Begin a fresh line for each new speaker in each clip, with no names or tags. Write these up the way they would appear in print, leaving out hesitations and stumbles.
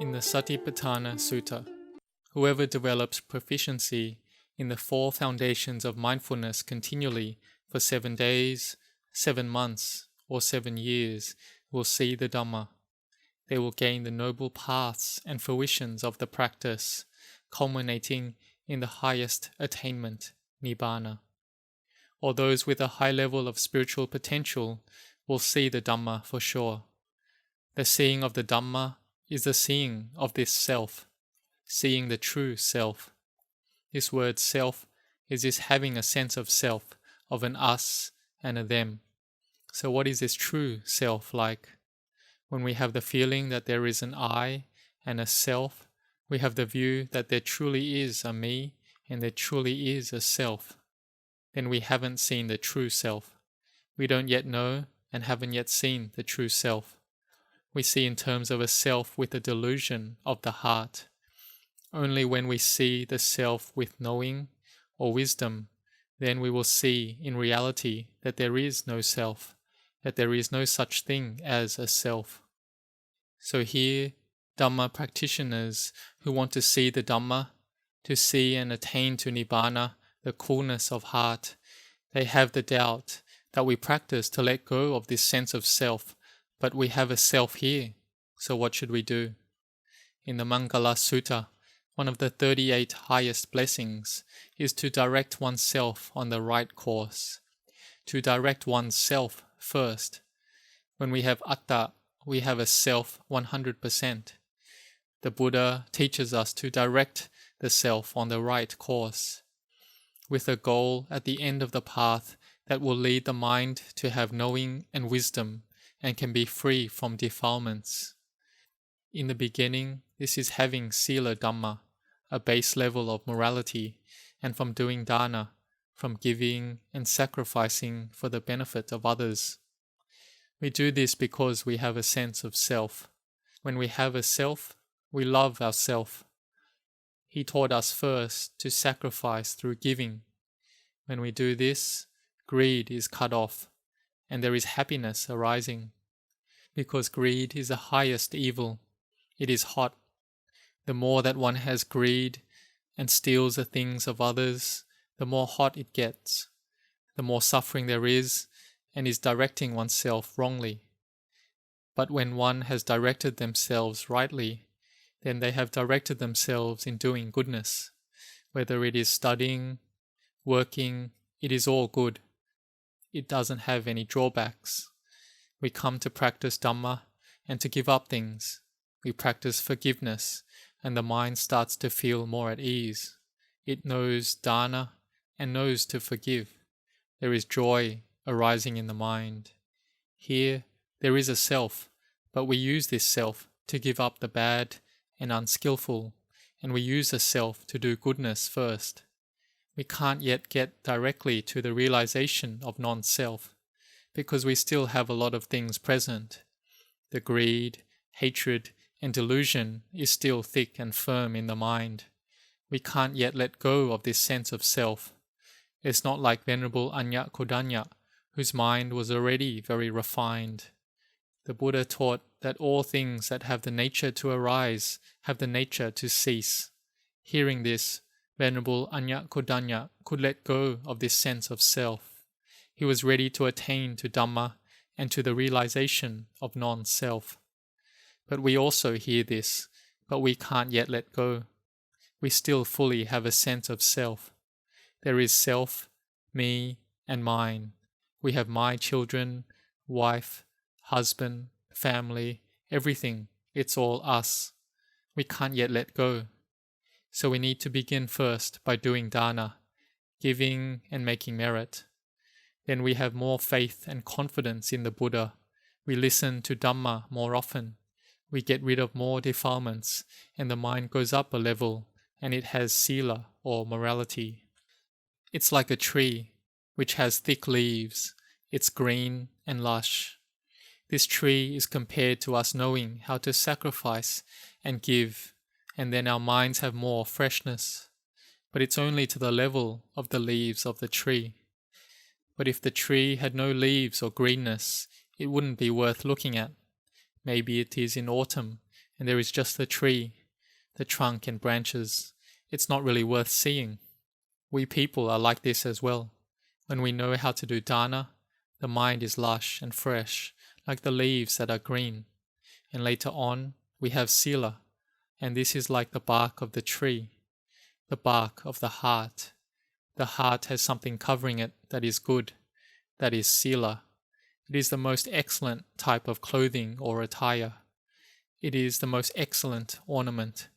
In the Satipatthana Sutta, whoever develops proficiency in the 4 foundations of mindfulness continually for 7 days, 7 months, or 7 years will see the Dhamma. They will gain the noble paths and fruitions of the practice, culminating in the highest attainment, Nibbana. Or those with a high level of spiritual potential will see the Dhamma for sure. The seeing of the Dhamma is the seeing of this self, seeing the true self. This word self is this having a sense of self, of an us and a them. So what is this true self like? When we have the feeling that there is an I and a self, we have the view that there truly is a me and there truly is a self. Then we haven't seen the true self. We don't yet know and haven't yet seen the true self. We see in terms of a self with a delusion of the heart. Only when we see the self with knowing or wisdom, then we will see in reality that there is no self, that there is no such thing as a self. So here, Dhamma practitioners who want to see the Dhamma, to see and attain to Nibbana, the coolness of heart, they have the doubt that we practice to let go of this sense of self, but we have a self here, so what should we do? In the Mangala Sutta, one of the 38 highest blessings is to direct oneself on the right course, to direct oneself first. When we have atta, we have a self 100%. The Buddha teaches us to direct the self on the right course, with a goal at the end of the path that will lead the mind to have knowing and wisdom and can be free from defilements. In the beginning, this is having Sila Dhamma, a base level of morality, and from doing dana, from giving and sacrificing for the benefit of others. We do this because we have a sense of self. When we have a self, we love ourself. He taught us first to sacrifice through giving. When we do this, greed is cut off, and there is happiness arising. Because greed is the highest evil. It is hot. The more that one has greed and steals the things of others, the more hot it gets, the more suffering there is, and is directing oneself wrongly. But when one has directed themselves rightly, then they have directed themselves in doing goodness. Whether it is studying, working, it is all good. It doesn't have any drawbacks. We come to practice Dhamma and to give up things. We practice forgiveness and the mind starts to feel more at ease. It knows dana and knows to forgive. There is joy arising in the mind. Here, there is a self, but we use this self to give up the bad and unskillful, and we use the self to do goodness first. We can't yet get directly to the realization of non-self, because we still have a lot of things present. The greed, hatred, and delusion is still thick and firm in the mind. We can't yet let go of this sense of self. It's not like Venerable Anya Kodanya, whose mind was already very refined. The Buddha taught that all things that have the nature to arise have the nature to cease. Hearing this, Venerable Anya Kodanya could let go of this sense of self. He was ready to attain to Dhamma and to the realization of non-self. But we also hear this, but we can't yet let go. We still fully have a sense of self. There is self, me, and mine. We have my children, wife, husband, family, everything. It's all us. We can't yet let go. So we need to begin first by doing dana, giving and making merit. Then we have more faith and confidence in the Buddha. We listen to Dhamma more often. We get rid of more defilements, and the mind goes up a level, and it has sila or morality. It's like a tree which has thick leaves. It's green and lush. This tree is compared to us knowing how to sacrifice and give, and then our minds have more freshness. But it's only to the level of the leaves of the tree. But if the tree had no leaves or greenness, it wouldn't be worth looking at. Maybe it is in autumn, and there is just the tree, the trunk and branches. It's not really worth seeing. We people are like this as well. When we know how to do dana, the mind is lush and fresh, like the leaves that are green. And later on, we have sila, and this is like the bark of the tree, the bark of the heart. The heart has something covering it that is good, that is sila. It is the most excellent type of clothing or attire. It is the most excellent ornament.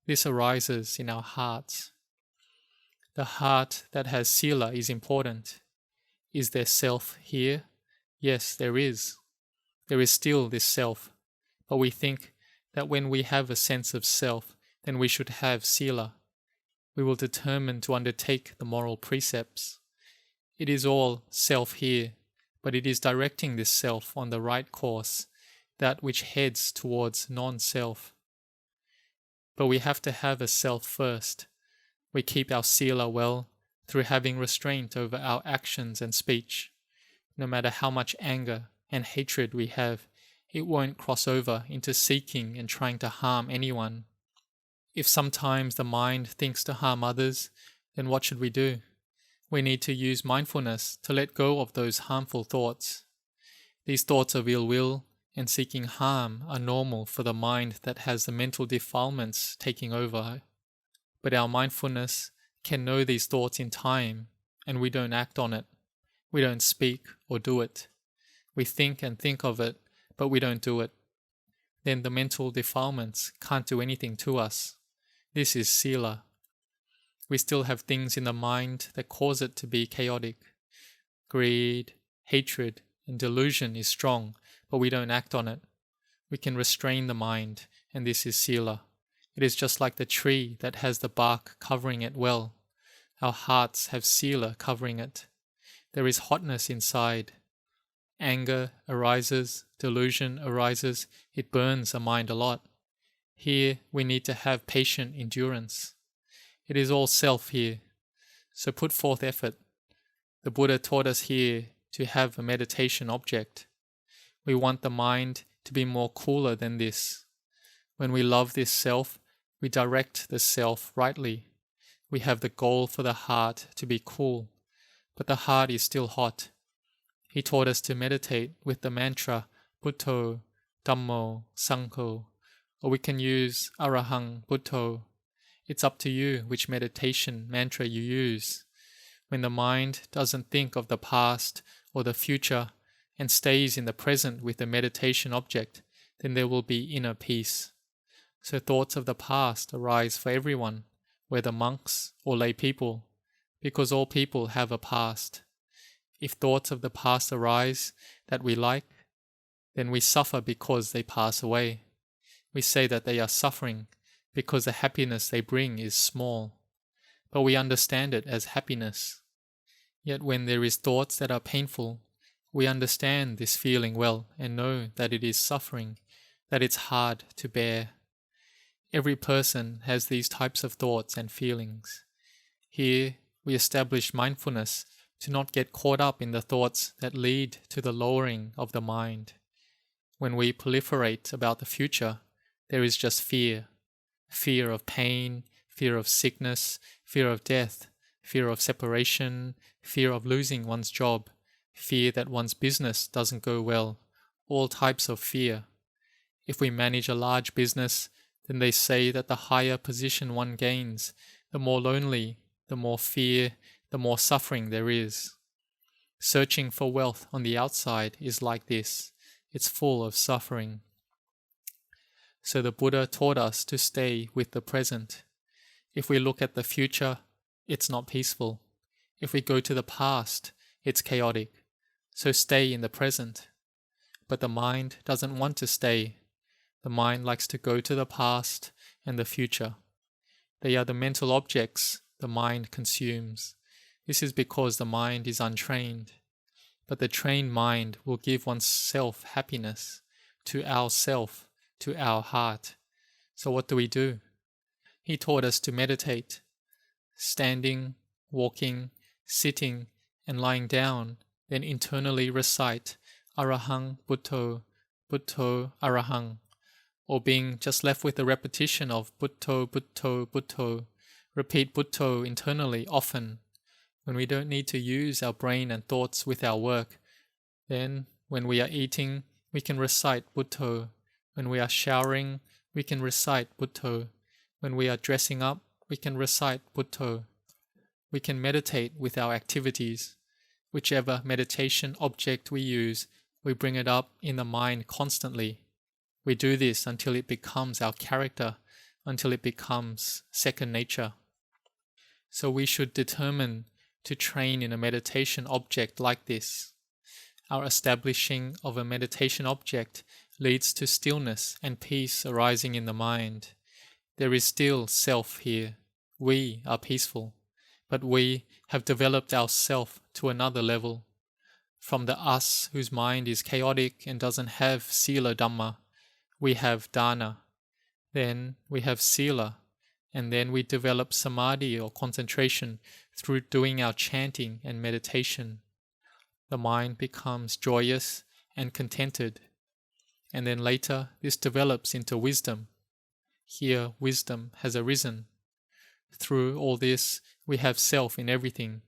This arises in our hearts. The heart that has sila is important. Is there self here? Yes, there is. There is still this self, but we think that when we have a sense of self, then we should have sila. We will determine to undertake the moral precepts. It is all self here, but it is directing this self on the right course, that which heads towards non-self. But we have to have a self first. We keep our sila well through having restraint over our actions and speech. No matter how much anger and hatred we have, it won't cross over into seeking and trying to harm anyone. If sometimes the mind thinks to harm others, then what should we do? We need to use mindfulness to let go of those harmful thoughts. These thoughts of ill will and seeking harm are normal for the mind that has the mental defilements taking over. But our mindfulness can know these thoughts in time, and we don't act on it. We don't speak or do it. We think and think of it, but we don't do it. Then the mental defilements can't do anything to us. This is sila. We still have things in the mind that cause it to be chaotic. Greed, hatred, and delusion is strong, but we don't act on it. We can restrain the mind, and this is sila. It is just like the tree that has the bark covering it well. Our hearts have sila covering it. There is hotness inside. Anger arises, delusion arises, it burns the mind a lot. Here we need to have patient endurance. It is all self here, so put forth effort. The Buddha taught us here to have a meditation object. We want the mind to be more cooler than this. When we love this self, we direct the self rightly. We have the goal for the heart to be cool, but the heart is still hot. He taught us to meditate with the mantra Buddho, Dhammo, Sangho, or we can use Arahang Buddho. It's up to you which meditation mantra you use. When the mind doesn't think of the past or the future and stays in the present with the meditation object, then there will be inner peace. So thoughts of the past arise for everyone, whether monks or lay people, because all people have a past. If thoughts of the past arise that we like, then we suffer because they pass away. We say that they are suffering because the happiness they bring is small, but we understand it as happiness. Yet when there is thoughts that are painful, we understand this feeling well and know that it is suffering, that it's hard to bear. Every person has these types of thoughts and feelings. Here we establish mindfulness to not get caught up in the thoughts that lead to the lowering of the mind. When we proliferate about the future, there is just fear. Fear of pain, fear of sickness, fear of death, fear of separation, fear of losing one's job, fear that one's business doesn't go well, all types of fear. If we manage a large business, then they say that the higher position one gains, the more lonely, the more fear, the more suffering there is. Searching for wealth on the outside is like this. It's full of suffering. So the Buddha taught us to stay with the present. If we look at the future, it's not peaceful. If we go to the past, it's chaotic. So stay in the present. But the mind doesn't want to stay. The mind likes to go to the past and the future. They are the mental objects the mind consumes. This is because the mind is untrained. But the trained mind will give oneself happiness, to ourself, to our heart. So what do? He taught us to meditate, standing, walking, sitting, and lying down, then internally recite Arahang Butto, Butto Arahang, or being just left with the repetition of Butto, Butto, Butto. Repeat Butto internally often. When we don't need to use our brain and thoughts with our work, then when we are eating, we can recite Butto. When we are showering, we can recite Butto. When we are dressing up, we can recite Butto. We can meditate with our activities. Whichever meditation object we use, we bring it up in the mind constantly. We do this until it becomes our character, until it becomes second nature. So we should determine to train in a meditation object like this. Our establishing of a meditation object leads to stillness and peace arising in the mind. There is still self here. We are peaceful, but we have developed our self to another level. From the us whose mind is chaotic and doesn't have sila Dhamma, we have dana. Then we have sila, and then we develop samadhi or concentration through doing our chanting and meditation. The mind becomes joyous and contented, and then later this develops into wisdom. Here wisdom has arisen. Through all this we have self in everything.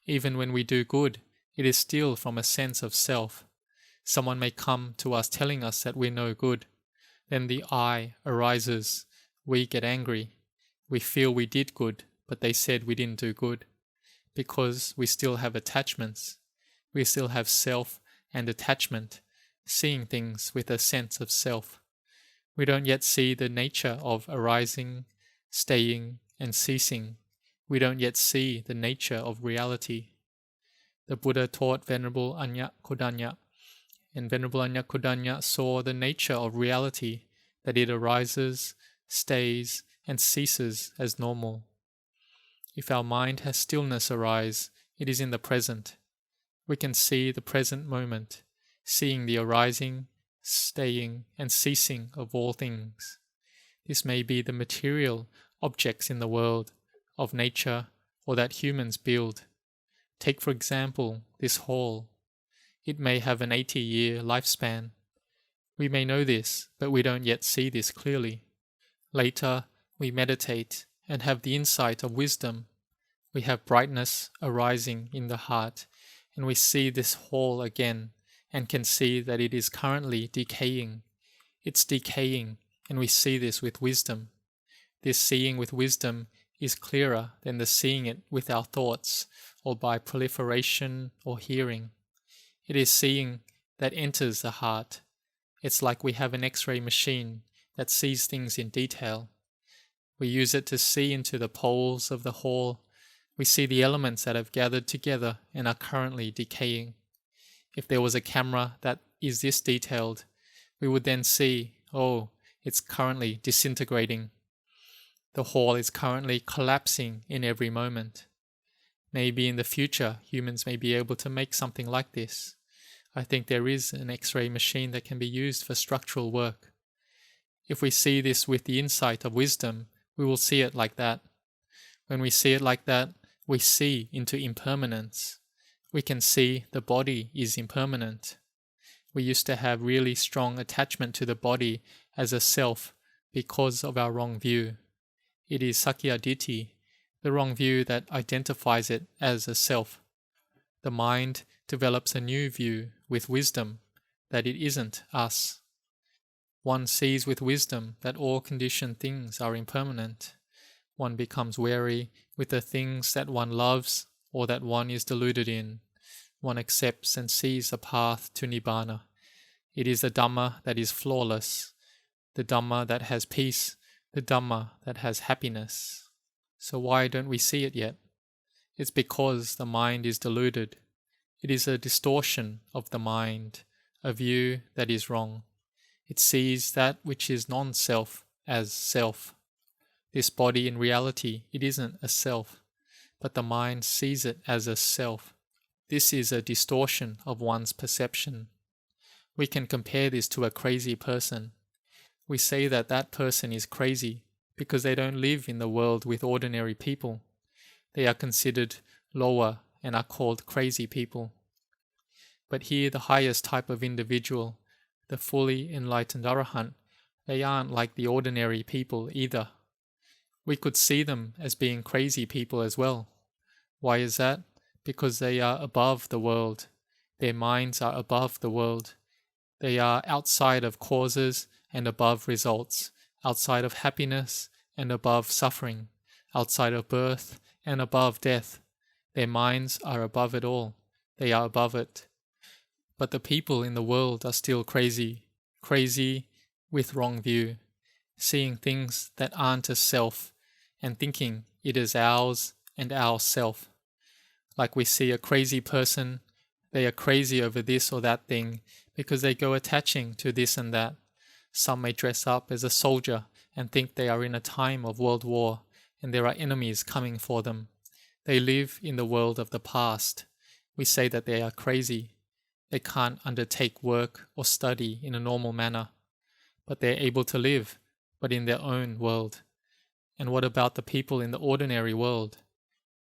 Even when we do good, it is still from a sense of self. Someone may come to us telling us that we're no good. Then the I arises. We get angry. We feel we did good, but they said we didn't do good. Because we still have attachments. We still have self and attachment, seeing things with a sense of self. We don't yet see the nature of arising, staying, and ceasing. We don't yet see the nature of reality. The Buddha taught Venerable Anya Kodanya, and Venerable Anya Kodanya saw the nature of reality, that it arises, stays, and ceases as normal. If our mind has stillness arise, it is in the present. We can see the present moment, seeing the arising, staying, and ceasing of all things. This may be the material objects in the world, of nature, or that humans build. Take for example this hall. It may have an 80-year lifespan. We may know this, but we don't yet see this clearly. Later, we meditate and have the insight of wisdom. We have brightness arising in the heart, and we see this hall again and can see that it is currently decaying. It's decaying, and we see this with wisdom. This seeing with wisdom is clearer than the seeing it with our thoughts or by proliferation or hearing. It is seeing that enters the heart. It's like we have an X-ray machine that sees things in detail. We use it to see into the poles of the hall. We see the elements that have gathered together and are currently decaying. If there was a camera that is this detailed, we would then see, oh, it's currently disintegrating. The hall is currently collapsing in every moment. Maybe in the future, humans may be able to make something like this. I think there is an X-ray machine that can be used for structural work. If we see this with the insight of wisdom, we will see it like that. When we see it like that, we see into impermanence. We can see the body is impermanent. We used to have really strong attachment to the body as a self because of our wrong view. It is Sakya Ditti, the wrong view that identifies it as a self. The mind develops a new view with wisdom that it isn't us. One sees with wisdom that all conditioned things are impermanent. One becomes wary with the things that one loves or that one is deluded in. One accepts and sees the path to Nibbana. It is the Dhamma that is flawless, the Dhamma that has peace, the Dhamma that has happiness. So why don't we see it yet? It's because the mind is deluded. It is a distortion of the mind, a view that is wrong. It sees that which is non-self as self. This body in reality, it isn't a self. but the mind sees it as a self. This is a distortion of one's perception. We can compare this to a crazy person. We say that that person is crazy because they don't live in the world with ordinary people. They are considered lower and are called crazy people. But here the highest type of individual, the fully enlightened Arahant, they aren't like the ordinary people either. We could see them as being crazy people as well. Why is that? Because they are above the world. Their minds are above the world. They are outside of causes and above results, outside of happiness and above suffering, outside of birth and above death. Their minds are above it all. They are above it. But the people in the world are still crazy with wrong view, seeing things that aren't a self and thinking it is ours and our self. Like we see a crazy person, they are crazy over this or that thing because they go attaching to this and that. Some may dress up as a soldier and think they are in a time of world war and there are enemies coming for them. They live in the world of the past. We say that they are crazy. They can't undertake work or study in a normal manner, but they're able to live, but in their own world. And what about the people in the ordinary world?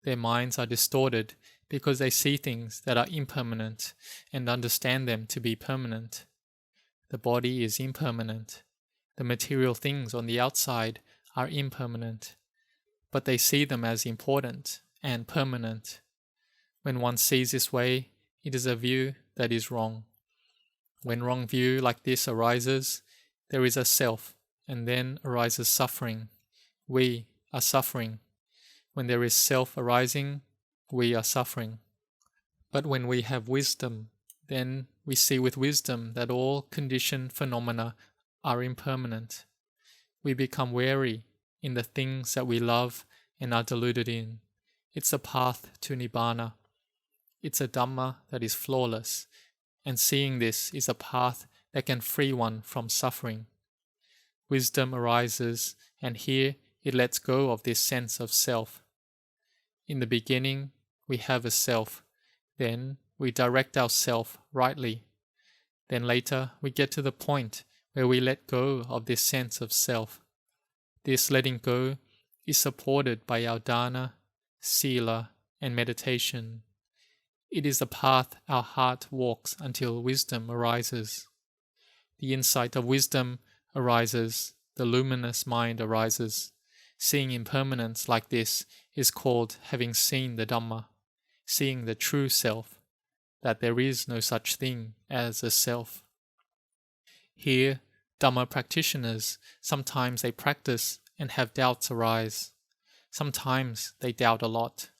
Their minds are distorted because they see things that are impermanent and understand them to be permanent. The body is impermanent. The material things on the outside are impermanent, but they see them as important and permanent. When one sees this way, it is a view that is wrong. When wrong view like this arises, there is a self, and then arises suffering. We are suffering. When there is self arising, we are suffering. But when we have wisdom, then we see with wisdom that all conditioned phenomena are impermanent. We become wary in the things that we love and are deluded in. It's a path to Nibbana. It's a Dhamma that is flawless, and seeing this is a path that can free one from suffering. Wisdom arises, and here it lets go of this sense of self. In the beginning, we have a self. Then we direct our self rightly. Then later, we get to the point where we let go of this sense of self. This letting go is supported by our dana, sila, and meditation. It is the path our heart walks until wisdom arises. The insight of wisdom arises, the luminous mind arises. Seeing impermanence like this is called having seen the Dhamma, seeing the true self, that there is no such thing as a self. Here, Dhamma practitioners, sometimes they practice and have doubts arise. Sometimes they doubt a lot.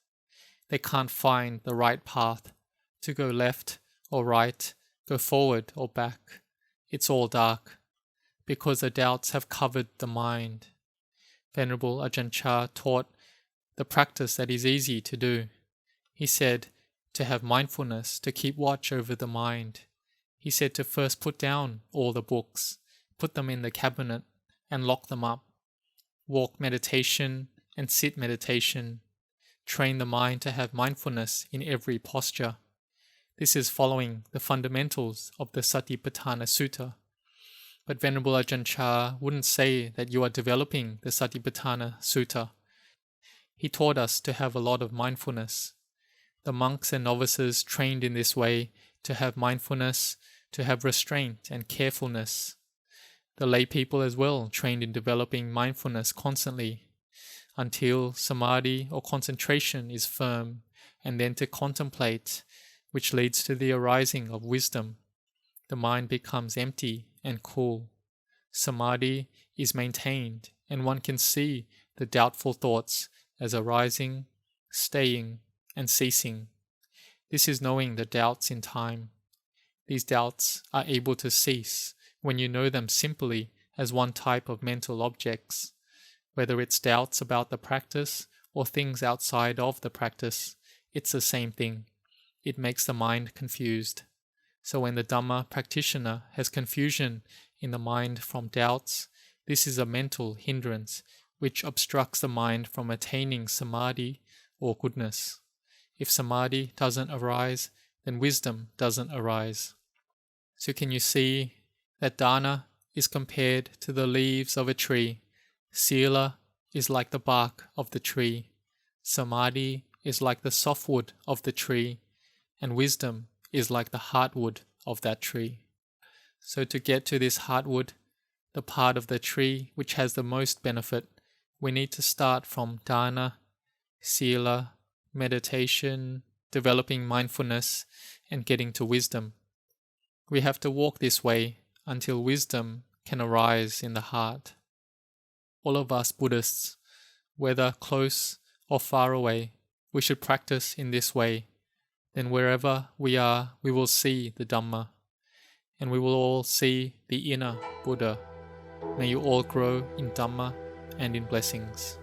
They can't find the right path, to go left or right, go forward or back. It's all dark, because the doubts have covered the mind. Venerable Ajahn taught the practice that is easy to do. He said to have mindfulness, to keep watch over the mind. He said to first put down all the books, put them in the cabinet and lock them up. Walk meditation and sit meditation. Train the mind to have mindfulness in every posture. This is following the fundamentals of the Satipatthana Sutta. But Venerable Ajahn wouldn't say that you are developing the Satipatthana Sutta. He taught us to have a lot of mindfulness. The monks and novices trained in this way to have mindfulness, to have restraint and carefulness. The lay people as well trained in developing mindfulness constantly until samadhi or concentration is firm, and then to contemplate, which leads to the arising of wisdom. The mind becomes empty and cool. Samadhi is maintained, and one can see the doubtful thoughts as arising, staying, and ceasing. This is knowing the doubts in time. These doubts are able to cease when you know them simply as one type of mental objects. Whether it's doubts about the practice or things outside of the practice, it's the same thing. It makes the mind confused. So when the Dhamma practitioner has confusion in the mind from doubts, this is a mental hindrance which obstructs the mind from attaining samadhi or goodness. If samadhi doesn't arise, then wisdom doesn't arise. So can you see that dana is compared to the leaves of a tree, sila is like the bark of the tree, samadhi is like the softwood of the tree, and wisdom is like the heartwood of that tree. So to get to this heartwood, the part of the tree which has the most benefit, we need to start from dana, sila, meditation, developing mindfulness, and getting to wisdom. We have to walk this way until wisdom can arise in the heart. All of us Buddhists, whether close or far away, we should practice in this way. Then wherever we are, we will see the Dhamma, and we will all see the inner Buddha. May you all grow in Dhamma and in blessings.